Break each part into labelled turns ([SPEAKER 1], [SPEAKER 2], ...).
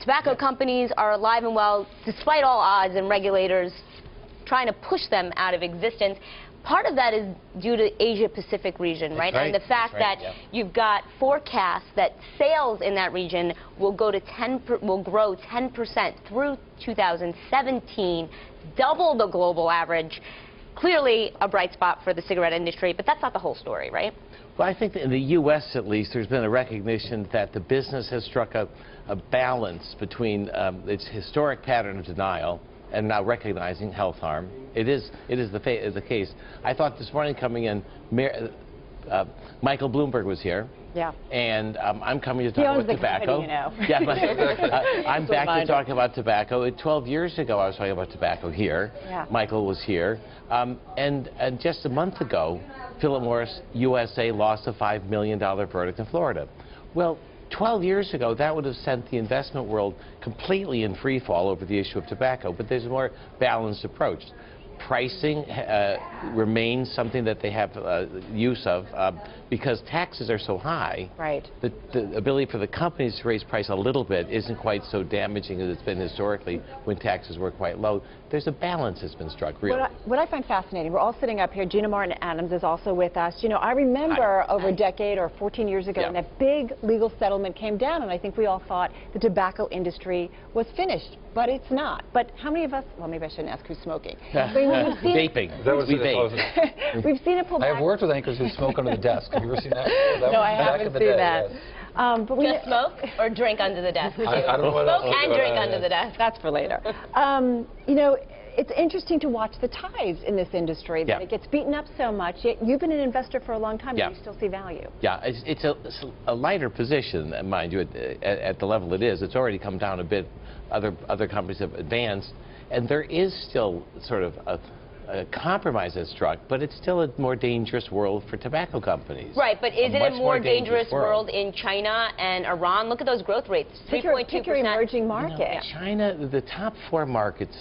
[SPEAKER 1] Tobacco companies are alive and well, despite all odds and regulators trying to push them out of existence. Part of that is due to Asia-Pacific region, right? And the fact that you've got forecasts that sales in that region will grow 10% through 2017, double the global average. Clearly a bright spot for the cigarette industry, but that's not the whole story, right?
[SPEAKER 2] Well, I think that in the U.S., at least, there's been a recognition that the business has struck a balance between its historic pattern of denial and now recognizing health harm. It is the case. I thought this morning coming in, Michael Bloomberg was here.
[SPEAKER 1] Yeah.
[SPEAKER 2] And I'm coming to talk about tobacco.
[SPEAKER 1] You know.
[SPEAKER 2] Yeah, I'm back to talk about tobacco. 12 years ago, I was talking about tobacco here. Yeah. Michael was here. And just a month ago, Philip Morris USA lost a $5 million verdict in Florida. Well, 12 years ago, that would have sent the investment world completely in free fall over the issue of tobacco, but there's a more balanced approach. Pricing remains something that they have use of because taxes are so high.
[SPEAKER 1] Right.
[SPEAKER 2] The ability for the companies to raise price a little bit isn't quite so damaging as it's been historically when taxes were quite low. There's a balance that's been struck, really.
[SPEAKER 3] What I find fascinating, we're all sitting up here. Gina Martin Adams is also with us. You know, I remember over a decade or 14 years ago when that big legal settlement came down, and I think we all thought the tobacco industry was finished. But it's not. But how many of us, well, maybe I shouldn't ask who's smoking.
[SPEAKER 2] Vaping.
[SPEAKER 3] We've seen it pull back.
[SPEAKER 4] I have worked with anchors who smoke under the desk. Have you ever seen that?
[SPEAKER 3] No, I haven't seen that.
[SPEAKER 1] But we just smoke or drink under the desk?
[SPEAKER 4] I don't know what
[SPEAKER 1] smoke and drink under the desk.
[SPEAKER 3] That's for later. You know, it's interesting to watch the tides in this industry. That it gets beaten up so much. Yet you've been an investor for a long time, and you still see value.
[SPEAKER 2] Yeah, it's a lighter position, mind you, at the level it is. It's already come down a bit. Other companies have advanced, and there is still sort of a compromise that's struck, but it's still a more dangerous world for tobacco companies.
[SPEAKER 1] Right, but is it a more dangerous world in China and Iran? Look at those growth rates, 3.2%.
[SPEAKER 3] Pick your emerging market.
[SPEAKER 2] You know, China, the top 4 markets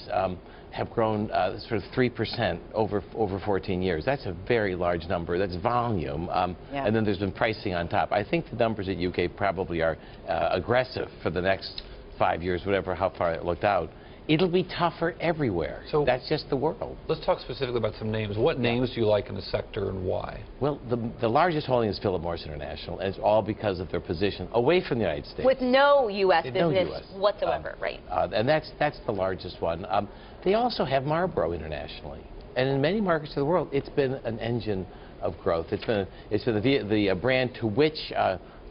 [SPEAKER 2] have grown sort of 3% over 14 years. That's a very large number. That's volume. And then there's been pricing on top. I think the numbers at UK probably are aggressive for the next 5 years, how far it looked out. It'll be tougher everywhere. So that's just the world.
[SPEAKER 4] Let's talk specifically about some names. What names do you like in the sector and why?
[SPEAKER 2] Well, the largest holding is Philip Morris International, and it's all because of their position away from the United States.
[SPEAKER 1] With no U.S. business whatsoever, right? And
[SPEAKER 2] that's the largest one. They also have Marlboro internationally. And in many markets of the world, it's been an engine of growth. It's been the brand to which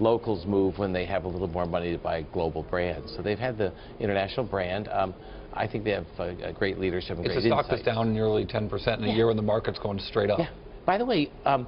[SPEAKER 2] locals move when they have a little more money to buy global brands. So they've had the international brand. I think they have a great leadership and great insight.
[SPEAKER 4] It's a stock that's down nearly 10% in a year when the market's going straight up.
[SPEAKER 2] Yeah. By the way,
[SPEAKER 3] well,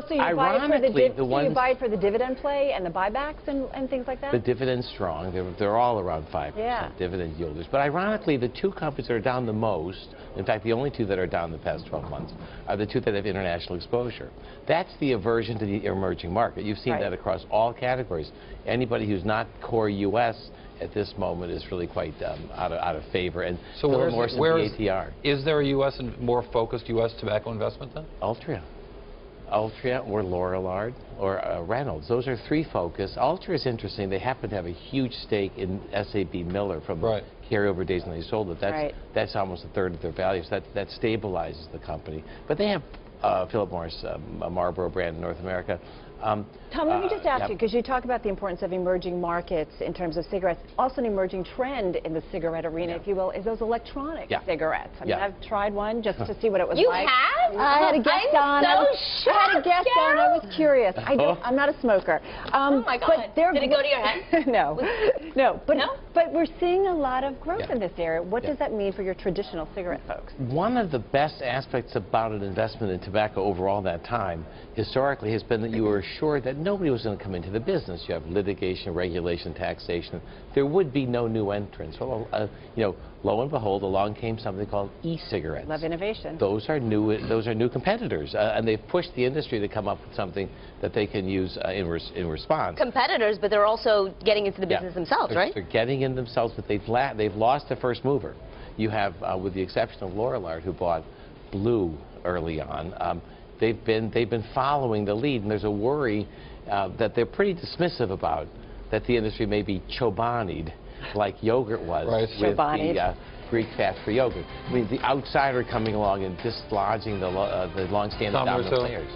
[SPEAKER 3] so you buy it for the dividend play and the buybacks and things like that?
[SPEAKER 2] The dividend's strong. They're all around 5% dividend yielders. But ironically, the 2 companies that are down the most, in fact, the only 2 that are down the past 12 months, are the 2 that have international exposure. That's the aversion to the emerging market. You've seen that across all categories. Anybody who's not core U.S. at this moment is really quite out of favor. And
[SPEAKER 4] so
[SPEAKER 2] where's the ATR?
[SPEAKER 4] Is there a U.S. and more focused U.S. tobacco investment then?
[SPEAKER 2] Altria or Lorillard or Reynolds. Those are 3 focus. Altria is interesting. They happen to have a huge stake in SAB Miller from carryover days when they sold it. That's almost a third of their value. So that stabilizes the company. But they have Philip Morris, a Marlboro brand in North America.
[SPEAKER 3] Tom, let me just ask you, because you talk about the importance of emerging markets in terms of cigarettes. Also an emerging trend in the cigarette arena, if you will, is those electronic cigarettes. I mean, I've tried one just to see what it was like.
[SPEAKER 1] You have?
[SPEAKER 3] I had a guest on. I was curious. I'm not a smoker.
[SPEAKER 1] Oh my God. Did it go to your head?
[SPEAKER 3] No. But we're seeing a lot of growth in this area. What does that mean for your traditional cigarette folks?
[SPEAKER 2] One of the best aspects about an investment in tobacco overall that time, historically, has been that you were assured that nobody was going to come into the business. You have litigation, regulation, taxation. There would be no new entrants. Well, you know, lo and behold, along came something called e-cigarettes.
[SPEAKER 3] Love innovation.
[SPEAKER 2] Those are new competitors, and they've pushed the industry to come up with something that they can use in response.
[SPEAKER 1] Competitors, but they're also getting into the business themselves, right?
[SPEAKER 2] They're getting in themselves, but they've lost the first mover. You have, with the exception of Lorillard, who bought Blue early on. They've been following the lead, and there's a worry that they're pretty dismissive about, that the industry may be chobanied like yogurt was with the Greek fat-free yogurt. I mean, the outsider coming along and dislodging the long-standing dominant players.